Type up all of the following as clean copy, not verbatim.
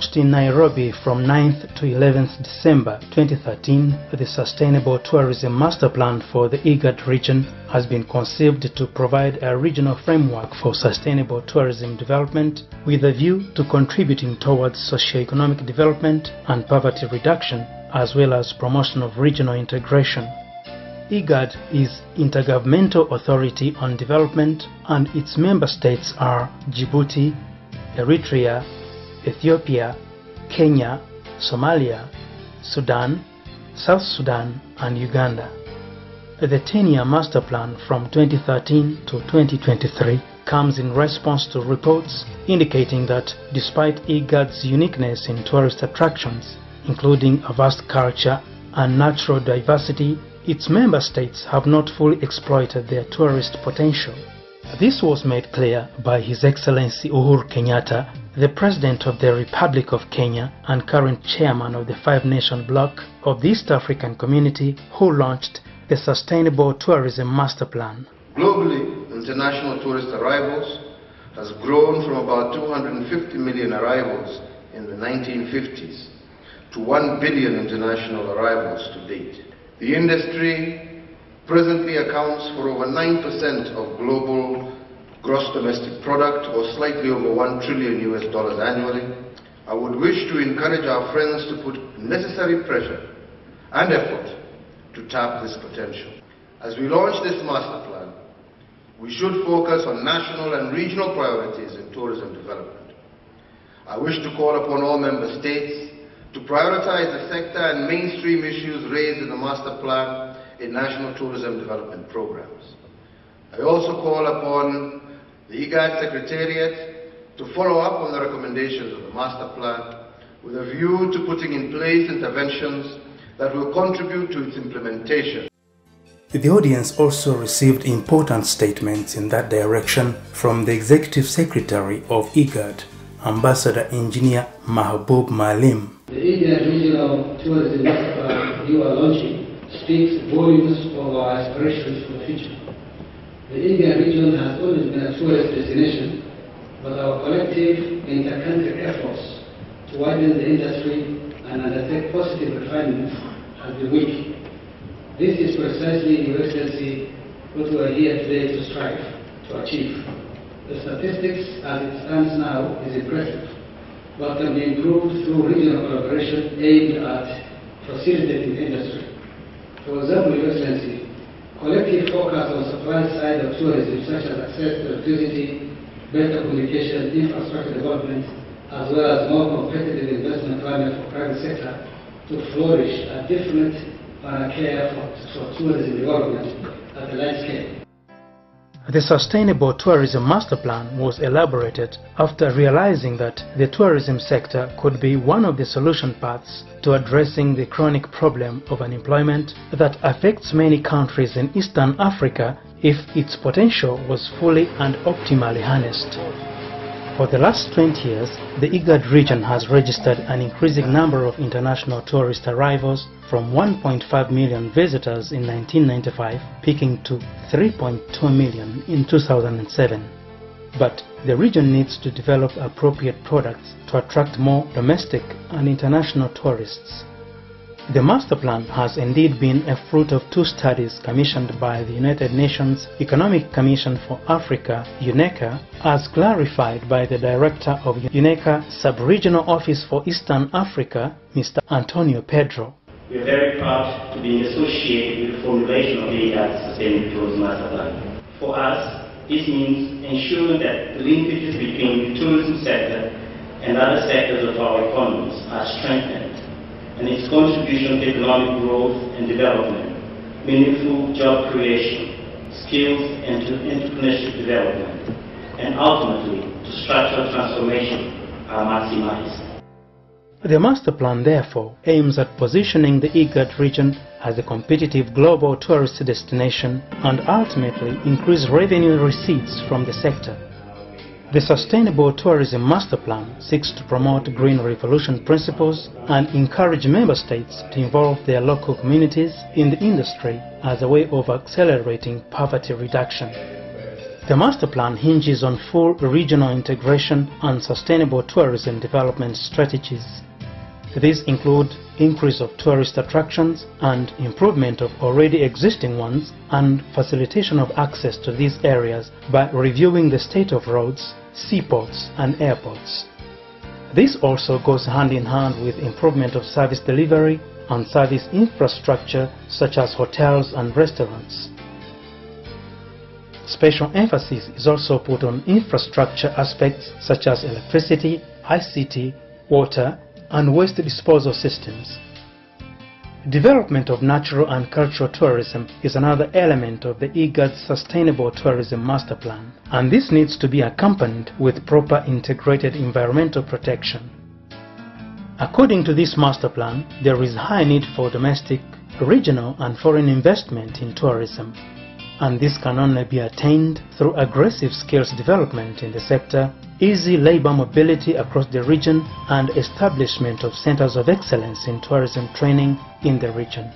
Launched in Nairobi from 9th to 11th December 2013, the Sustainable Tourism Master Plan for the IGAD region has been conceived to provide a regional framework for sustainable tourism development with a view to contributing towards socio-economic development and poverty reduction, as well as promotion of regional integration. IGAD is Inter-Governmental Authority on Development, and its member states are Djibouti, Eritrea, Ethiopia, Kenya, Somalia, Sudan, South Sudan and Uganda. The 10-year master plan from 2013 to 2023 comes in response to reports indicating that despite IGAD's uniqueness in tourist attractions, including a vast culture and natural diversity, its member states have not fully exploited their tourist potential. This was made clear by His Excellency Uhuru Kenyatta, the President of the Republic of Kenya and current chairman of the Five-Nation Bloc of the East African Community, who launched the Sustainable Tourism Master Plan. Globally, international tourist arrivals has grown from about 250 million arrivals in the 1950s to 1 billion international arrivals to date. The industry presently accounts for over 9% of global gross domestic product, or slightly over $1 trillion annually. I would wish to encourage our friends to put necessary pressure and effort to tap this potential. As we launch this master plan, we should focus on national and regional priorities in tourism development. I wish to call upon all member states to prioritize the sector and mainstream issues raised in the master plan in national tourism development programs. I also call upon the IGAD Secretariat to follow up on the recommendations of the master plan with a view to putting in place interventions that will contribute to its implementation. The audience also received important statements in that direction from the Executive Secretary of IGAD, Ambassador Engineer Mahbub Malim. The IGAD Regional Tourism Master Plan you are launching speaks volumes of our aspirations for the future. The IGAD region has always been a tourist destination, but our collective inter-country efforts to widen the industry and undertake positive refinements has been weak. This is precisely, Your Excellency, what we are here today to strive to achieve. The statistics as it stands now is impressive, but can be improved through regional collaboration aimed at facilitating the industry. For example, Your Excellency, collective focus on supply side of tourism, such as access to electricity, better communication, infrastructure development, as well as more competitive investment climate for private sector to flourish at different care for tourism development at a large scale. The Sustainable Tourism Master Plan was elaborated after realizing that the tourism sector could be one of the solution paths to addressing the chronic problem of unemployment that affects many countries in Eastern Africa if its potential was fully and optimally harnessed. For the last 20 years, the IGAD region has registered an increasing number of international tourist arrivals from 1.5 million visitors in 1995, peaking to 3.2 million in 2007. But the region needs to develop appropriate products to attract more domestic and international tourists. The master plan has indeed been a fruit of two studies commissioned by the United Nations Economic Commission for Africa, UNECA, as clarified by the Director of UNECA Sub-Regional Office for Eastern Africa, Mr. Antonio Pedro. We are very proud to be associated with the formulation of the IGAD Sustainable Tourism Master Plan. For us, this means ensuring that the linkages between the tourism sector and other sectors of our economies are strengthened, and its contribution to economic growth and development, meaningful job creation, skills and to entrepreneurship development, and ultimately to structural transformation are maximized. The master plan therefore aims at positioning the IGAD region as a competitive global tourist destination and ultimately increase revenue receipts from the sector. The Sustainable Tourism Master Plan seeks to promote Green Revolution principles and encourage member states to involve their local communities in the industry as a way of accelerating poverty reduction. The master plan hinges on full regional integration and sustainable tourism development strategies. These include increase of tourist attractions and improvement of already existing ones, and facilitation of access to these areas by reviewing the state of roads, seaports and airports. This also goes hand in hand with improvement of service delivery and service infrastructure such as hotels and restaurants. Special emphasis is also put on infrastructure aspects such as electricity, ICT, water, and waste disposal systems. Development of natural and cultural tourism is another element of the IGAD Sustainable Tourism Master Plan, and this needs to be accompanied with proper integrated environmental protection. According to this master plan, there is high need for domestic, regional and foreign investment in tourism, and this can only be attained through aggressive skills development in the sector, easy labor mobility across the region, and establishment of centers of excellence in tourism training in the region.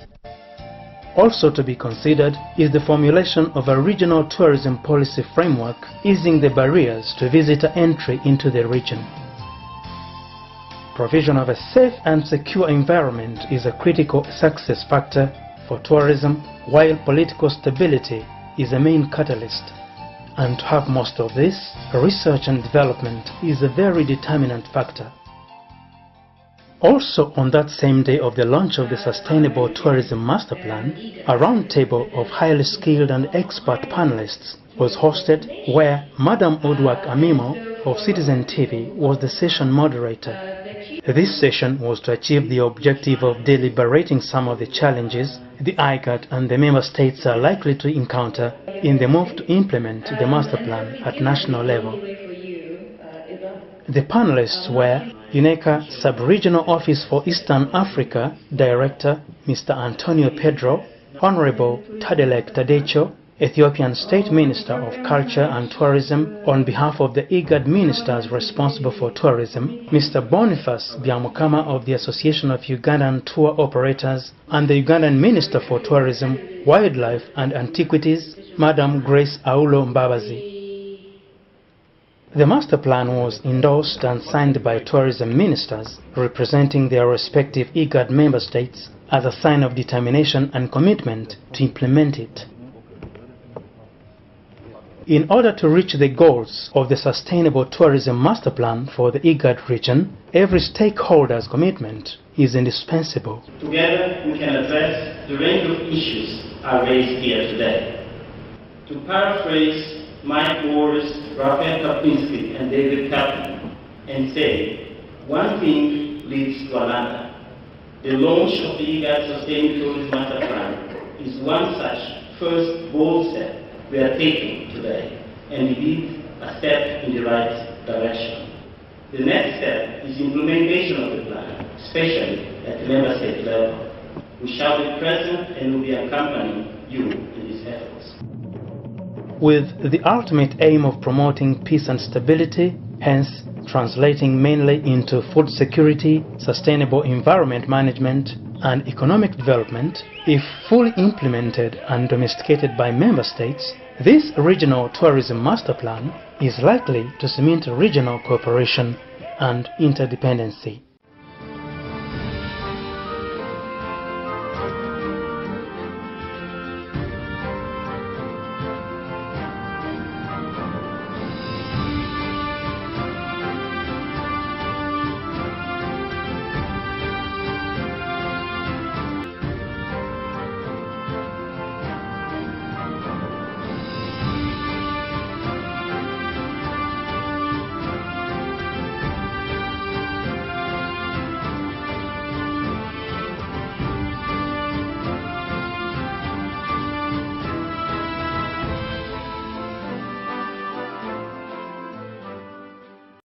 Also to be considered is the formulation of a regional tourism policy framework, easing the barriers to visitor entry into the region. Provision of a safe and secure environment is a critical success factor for tourism, while political stability is a main catalyst. And to have most of this, research and development is a very determinant factor. Also on that same day of the launch of the Sustainable Tourism Master Plan, a roundtable of highly skilled and expert panelists was hosted where Madam Odwak Amimo of Citizen TV was the session moderator. This session was to achieve the objective of deliberating some of the challenges the IGAD and the member states are likely to encounter in the move to implement the master plan at national level. The panelists were UNECA Sub-Regional Office for Eastern Africa Director Mr. Antonio Pedro, Honorable Tadelek Tadecho, Ethiopian State Minister of Culture and Tourism, on behalf of the IGAD ministers responsible for tourism, Mr. Boniface Byamukama of the Association of Ugandan Tour Operators, and the Ugandan Minister for Tourism, Wildlife and Antiquities, Madam Grace Aulo Mbabazi. The master plan was endorsed and signed by tourism ministers representing their respective IGAD member states as a sign of determination and commitment to implement it. In order to reach the goals of the Sustainable Tourism Master Plan for the IGAD region, every stakeholder's commitment is indispensable. Together, we can address the range of issues raised here today. To paraphrase Mike Morris, Raphael Kapinski, and David Kaplan, and say, one thing leads to another. The launch of the IGAD Sustainable Tourism Master Plan is one such first bold step we are taking today, and indeed a step in the right direction. The next step is implementation of the plan, especially at the member state level. We shall be present and will be accompanying you in these efforts. With the ultimate aim of promoting peace and stability, hence translating mainly into food security, sustainable environment management, and economic development, if fully implemented and domesticated by member states, this regional tourism master plan is likely to cement regional cooperation and interdependency.